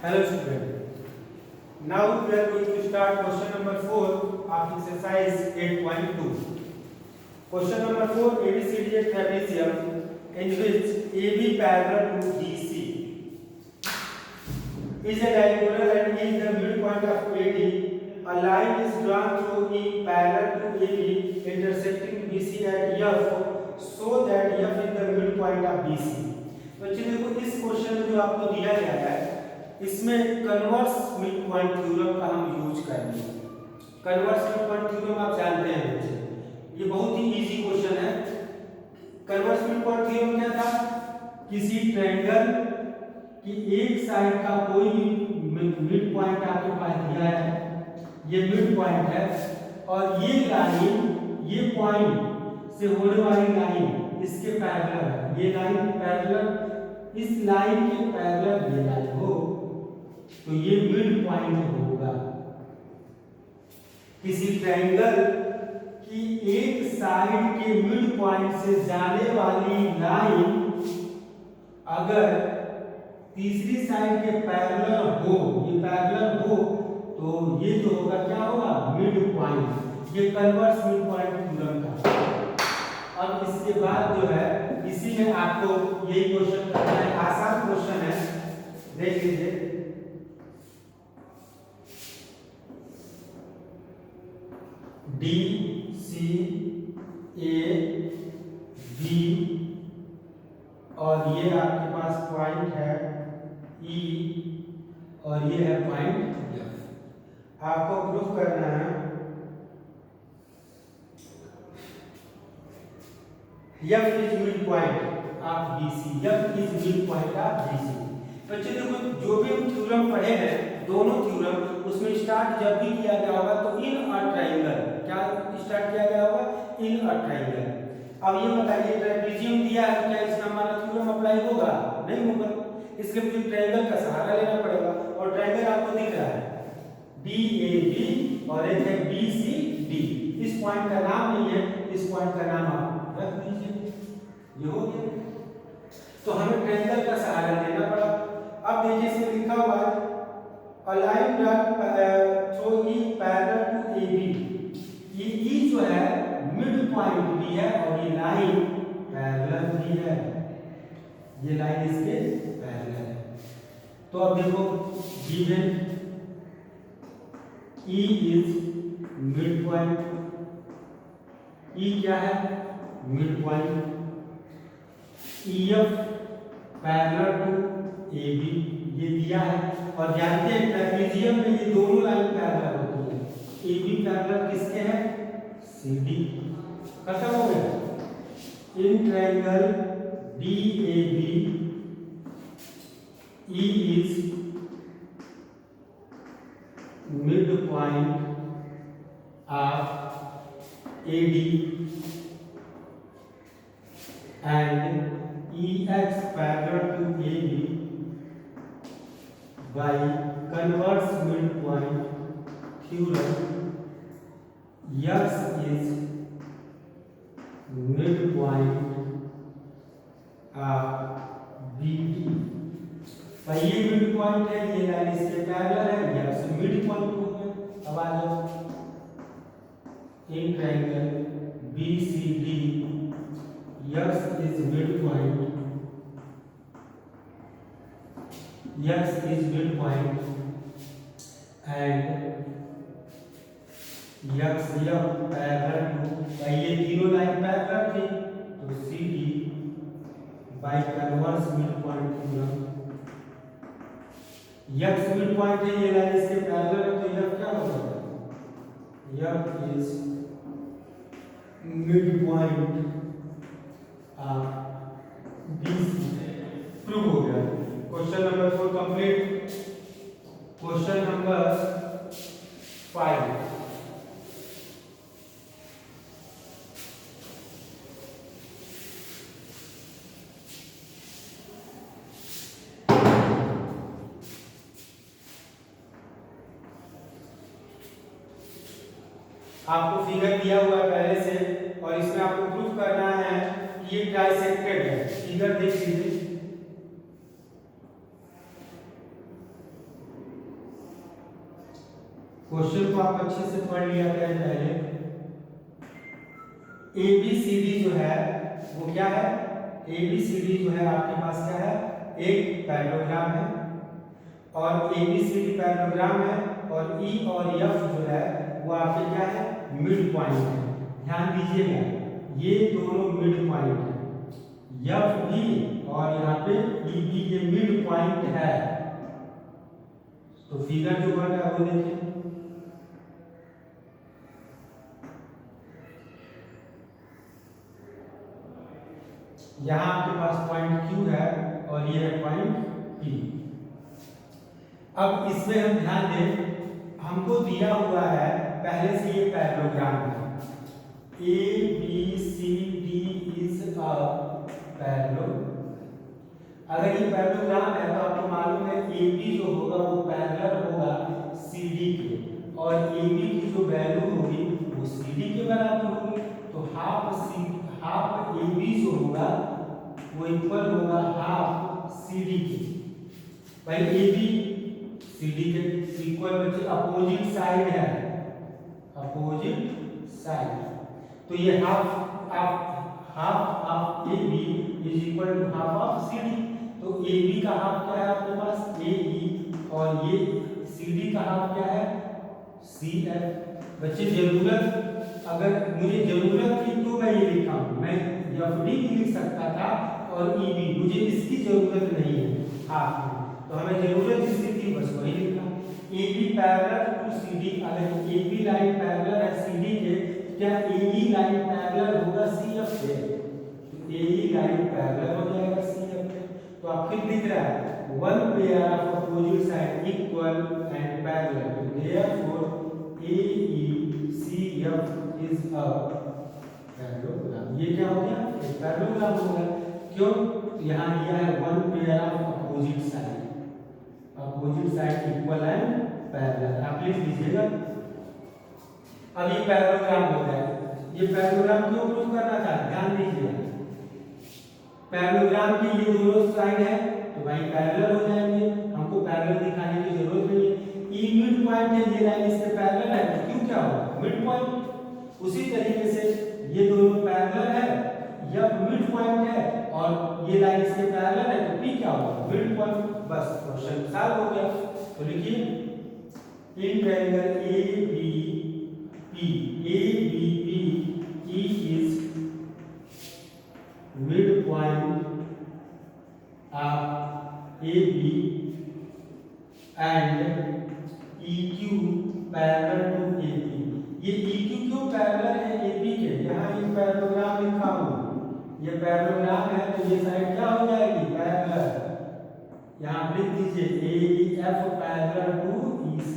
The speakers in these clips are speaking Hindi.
Hello student. Now we are going to start question number 4 of exercise 8.2. Question number 4, ABCD a trapezium in which AB parallel to BC is a diagonal and E is the midpoint of AD. A line is drawn through E parallel to AB intersecting BC at F so that F is the midpoint of BC. तो चलिए देखो इस क्वेश्चन में जो आपको दिया गया है इसमें कन्वर्स मिड पॉइंट थ्योरम का हम यूज करेंगे। कन्वर्स मिड पॉइंट थ्योरम आप जानते हैं बच्चे, ये बहुत ही इजी क्वेश्चन है। कन्वर्स मिड पॉइंट थ्योरम क्या था? किसी ट्रायंगल की एक साइड का कोई भी मिड पॉइंट आपके पास दिया है, ये मिड पॉइंट है और ये लाइन ये पॉइंट से होने वाली लाइन इसके पैरेलल है। ये लाइन पैरेलल इस लाइन के पैरेलल ये लाइन हो तो ये मिड पॉइंट होगा। किसी ट्रायंगल की एक साइड के मिड पॉइंट से जाने वाली लाइन अगर तीसरी साइड के पैरेलल हो, ये पैरेलल हो तो ये जो होगा क्या होगा? Mid point. ये कन्वर्स मिड पॉइंट थ्योरम था। अब इसके बाद जो है इसी में आपको यही क्वेश्चन करना है। आसान क्वेश्चन है, देख लीजिए। डी सी ए बी और ये आपके पास पॉइंट है ई और ये है पॉइंट एफ। आपको प्रूफ करना है F is midpoint of BC. F is midpoint of BC. तो चलिए देखो जो भी हम थ्योरम पढ़े हैं दोनों थ्योरम उसमें स्टार्ट जब भी किया गया होगा तो इन अ ट्रायंगल, क्या स्टार्ट किया गया होगा? इन अ ट्रायंगल। अब ये बताइए ट्रापेजियम दिया है, क्या इसका हमारा थ्योरम अप्लाई होगा? नहीं होगा, इसलिए मुझे ट्रायंगल का सहारा लेना पड़ेगा। और ट्रायंगल आपको दिख रहा है DAB और एक है BCD। इस पॉइंट का नाम नहीं है, इस पॉइंट का नाम आप रख लीजिए। ये हो गया, तो हमें ट्रायंगल का सहारा लेना पड़ा। अब देखिए इसमें लिखा हुआ है a line drawn through E parallel to AB। ये E जो है मिड पॉइंट भी है और ये लाइन पैरेलल भी है, ये लाइन इसके पैरेलल है। तो अब देखो given E is midpoint, E क्या है? Midpoint. EF parallel to AB ये दिया है और जानते हैं ट्रेपेजियम में ये दोनों लाइन पैरेलल होती है। AB पैरेलल किसके है? CD। खत्म हो गया। In triangle DAB E is mid point of AD and EX parallel to AB by converse midpoint theorem, X is midpoint of BD। भाई ये मिड पॉइंट है, ये लाइन इसके पैरेलल है, ये आपसे मिड पॉइंट हो गया। अब आ जाओ in triangle BCD X is midpoint, X is midpoint and X parallel to, ये तीनों लाइन पैरेलल थी तो CD by converse midpoint theorem, X midpoint है, ये लाइन इसके पैरेलल है तो F क्या होगा? F is midpoint BC। Prove हो गया। Question number 4 complete. Question number 5, आपको फिगर दिया हुआ है पहले से और इसमें आपको प्रूफ करना है कि ये ट्राइसेक्टेड है। फिगर देख लीजिए, क्वेश्चन को आप अच्छे से पढ़ लिया गया है पहले। ABCD जो है वो क्या है? ABCD जो है आपके पास क्या है? एक पैराग्राम है और ABCD पैराग्राम है और E और F जो है वो आपके क्या है? मिड पॉइंट है। ध्यान दीजिएगा ये दोनों मिड पॉइंट है, F भी और यहाँ पे E भी ये मिड पॉइंट है। तो फिगर जो बन रहा है वो देखिए, यहाँ आपके पास पॉइंट Q है और ये है पॉइंट P। अब इसमें हम ध्यान दें, हमको दिया हुआ है पहले से ये पैराग्राम है, ABCD इज अ पैराग्राम। अगर ये पैराग्राम है तो आपको मालूम है AB जो होगा वो पैरेलल होगा CD के, और AB की जो वैल्यू होगी वो CD के बराबर होगी। तो हाफ AB जो होगा वो इक्वल होगा हाफ CD के। भाई AB CD के इक्वल बच्चे अपोजिट साइड है, अपोजिट साइड। तो ये half of AB is equal to half of CD। तो AB का हाफ क्या है आपके पास? AE, और ये CD का हाफ क्या है? CF। बच्चे जरूरत, अगर मुझे जरूरत थी तो मैं ये लिखा हूं, मैं FD भी लिख सकता था और EB, मुझे इसकी जरूरत नहीं है हाफ में, तो हमें जरूरत इसकी थी बस वही लिखा। AB पैरेलल टू CD, अगर AB लाइन पैरेलल है CD के, क्या AE लाइन पैरेलल होगा CF से? AE लाइन पैरेलल हो जाएगा CF पे। तो आप फिर दिख रहा है one pair of opposite side equal and parallel, तो therefore AECF is a parallelogram. ये क्या हो गया? एक पैरेललोग्राम हो गया। क्यों? तो यहाँ दिया है one pair of opposite side equal and parallel, आप लिख लीजिएगा। अब ये पैरेललोग्राम हो गया। ये पैरेललोग्राम क्यों प्रूव करना था? ध्यान दीजिए, पैरेललोग्राम की ये दोनों साइड है तो भाई पैरेलल हो जाएंगे, हमको पैरेलल दिखाने की जरूरत नहीं है। ई मिड पॉइंट है, ये लाइन इसके पैरेलल है तो क्यों क्या होगा? Mid point. उसी तरीके से ये दोनों पैरेलल है, यह मिड पॉइंट है और ये लाइन इसके पैरेलल है तो पी क्या होगा? Mid point. बस क्वेश्चन सॉल्व हो गया। तो लिखिए in triangle ABP E is midpoint of AB and EQ parallel to AP। ये EQ क्यों पैरेलल है AP के? यहाँ एक पैरेललोग्राम लिखा हूँ, ये पैरेललोग्राम है तो ये साइड क्या हो जाएगी? पैरेलल। यहाँ लिख दीजिए AEF पैरेलल टू EC,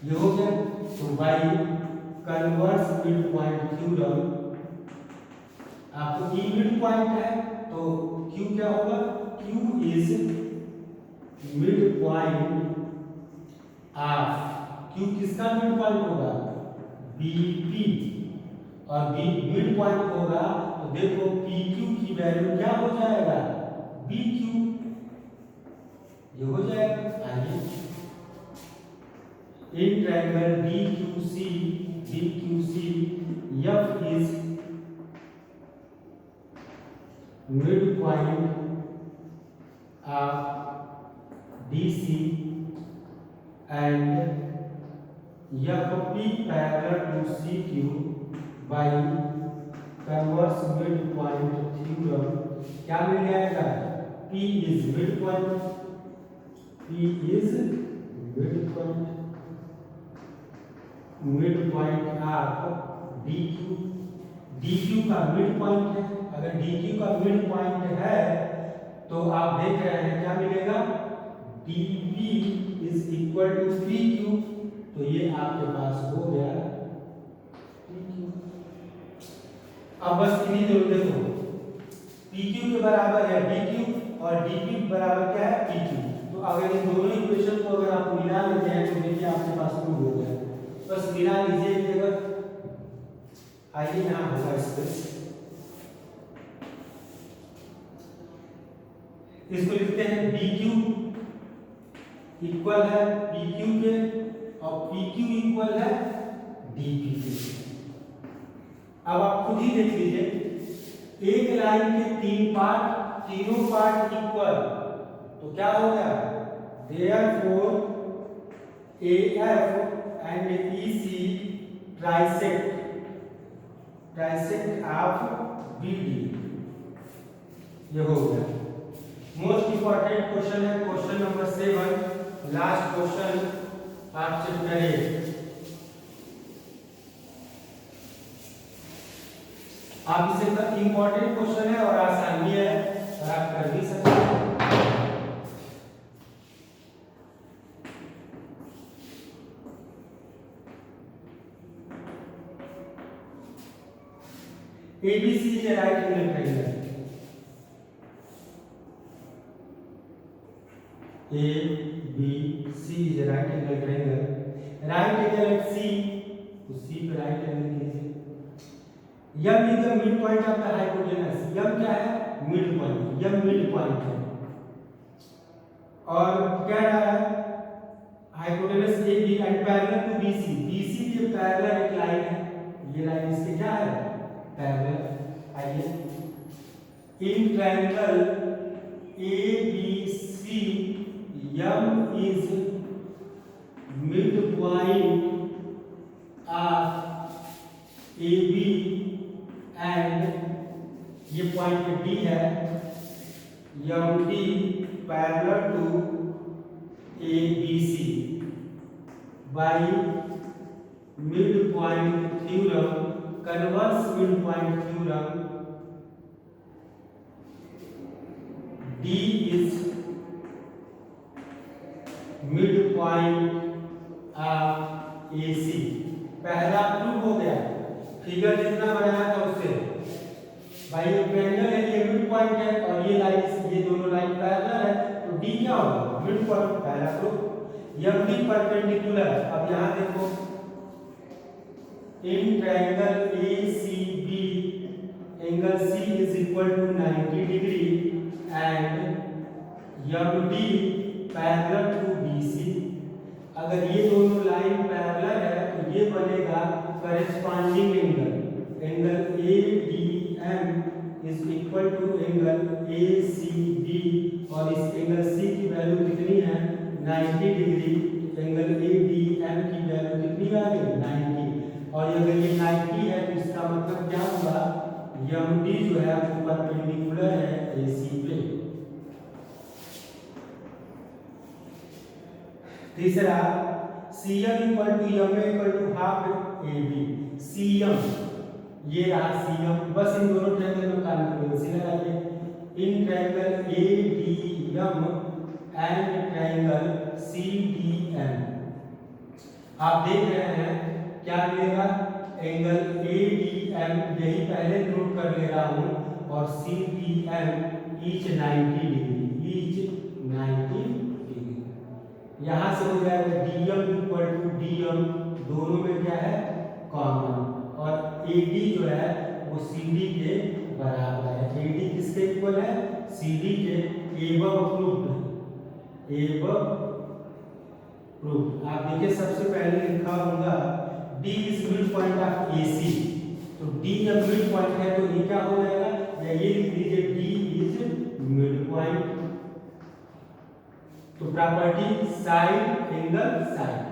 ये हो गया। तो by converse mid point theorem, आपको E मिड पॉइंट है तो Q क्या होगा? Q is mid point of, Q किसका मिड पॉइंट होगा? BP, और B मिड पॉइंट होगा तो देखो PQ की वैल्यू क्या हो जाएगा? BQ, ये हो जाएगा। आइए in triangle BQC F is midpoint of DC and FP parallel to CQ by converse midpoint theorem। क्या मिल जाएगा? P is midpoint, midpoint of DQ का मिड पॉइंट है। अगर DQ का मिड पॉइंट है तो आप देख रहे हैं क्या मिलेगा? DP is equal to PQ, तो ये आपके पास हो गया PQ। अब बस इन्हीं जरूरत हो, PQ के बराबर है DQ और DP बराबर क्या है? PQ। तो अगर इन दोनों इक्वेशन को अगर आप मिला लेते हैं तो देखिए आपके पास प्रूव हो गया। बस मिला लीजिए एक बार। आइए यहाँ होगा इसको लिखते हैं BQ इक्वल है PQ के और पी क्यू इक्वल है डी पी क्यू। अब आप खुद ही देख लीजिए, एक लाइन के 3 पार्ट, तीनों पार्ट इक्वल, तो क्या हो गया, therefore AF and EC trisect of BD, ये हो गया। मोस्ट इंपॉर्टेंट क्वेश्चन है question number 7, last question of chapter 8। आप इसे इंपॉर्टेंट क्वेश्चन है और आसान भी है और आप कर भी सकते हैं। ABC is a right angle triangle. ABC is a right angle triangle. Right angle at C, तो C पे right angle कीजिए। M is the midpoint of the hypotenuse. M क्या है? Midpoint. M midpoint है। और क्या रहा है? Hypotenuse AB and parallel to BC. BC के parallel एक लाइन है। ये लाइन इसके क्या है? पैरेलल। आइए, in triangle ABC M is midpoint of AB and ये पॉइंट D है, MD parallel to ABC by midpoint theorem, converse midpoint theorem, D is midpoint of AC। पहला प्रूफ हो गया, फिगर जितना बनाया था उससे। भाई ये ट्रायंगल है, ये मिड पॉइंट है और ये लाइन, ये दोनों लाइन पैरेलल है, तो डी क्या होगा, मिड पॉइंट। पहला प्रूफ। M D perpendicular. अब यहाँ देखो, in triangle ACB angle C is equal to 90 degree and MD parallel to BC। अगर ये दोनों लाइन पैरेलल है तो ये बनेगा corresponding angle. Angle ADM is equal to angle ACB और इस एंगल C की वैल्यू कितनी है, 90 डिग्री। एंगल ADM की वैल्यू कितनी आ गई, 90। और अगर ये 90 है तो इसका मतलब क्या होगा, MD जो है वो परपेंडिकुलर है AC पे। तीसरा, CM equal to MA equal to half AB। CM ये रहा CM, बस इन दोनों ट्रायंगल में कॉन्ग्रुएंसी लगाइए। In triangle ADM and triangle CDM आप देख रहे हैं क्या मिलेगा, एंगल ADM यही पहले नोट कर ले रहा हूं और CDM each 90 degree, each 90 degree. यहां से हो जाएगा DM इक्वल टू DM, दोनों में क्या है, कॉमन। और AD जो है वो CD के बराबर है। AD किसके इक्वल है, CD के। Above proved, above proved. आप देखिए सबसे पहले लिखा होगा D is mid point of AC, तो D जब मिड पॉइंट है तो ये क्या हो जाएगा, या ये लिख लीजिए D इज मिड पॉइंट। तो property side angle side,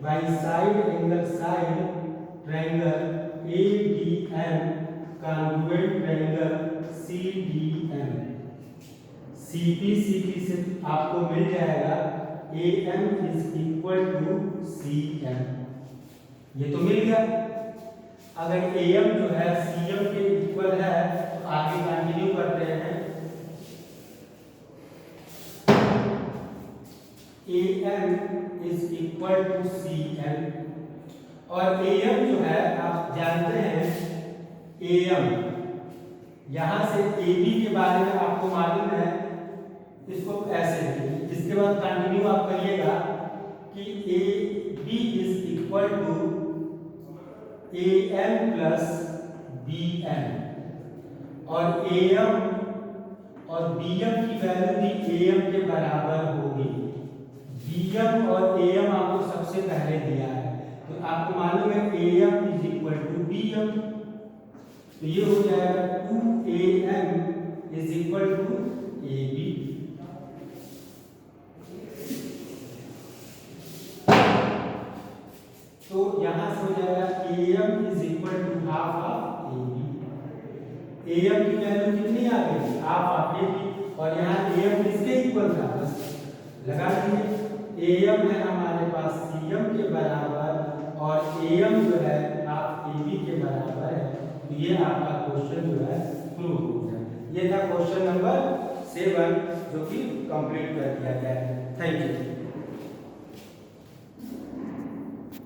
by side angle side triangle ADM congruent triangle CDM। CP से आपको मिल जाएगा AM is equal to CM। ये तो मिल गया। अगर AM जो है CM के इक्वल है तो आगे कंटिन्यू करते हैं। AM is equal to CM और AM जो है आप जानते हैं, AM यहां से AB के बारे में आपको मालूम है, इसको ऐसे लिखिए। इसके बाद कंटिन्यू आप करिएगा कि AB is equal to AM plus BM और AM और BM की वैल्यू भी AM के बराबर होगी। BM और AM आपको मालूम है AM is equal to BM, तो ये हो जाएगा 2AM is equal to AB। तो यहां से हो जाएगा AM is equal to half of AB। AM की वैल्यू कितनी आ गई, हाफ ऑफ AB, और यहाँ AM किसके इक्वल था, बस लगा दीजिए। AM है हमारे पास CM के बराबर और AM जो है हाफ AB के बराबर है। तो ये आपका क्वेश्चन जो है प्रूव हो गया। ये था क्वेश्चन नंबर 7 जो कि कंप्लीट कर दिया गया है। Thank you.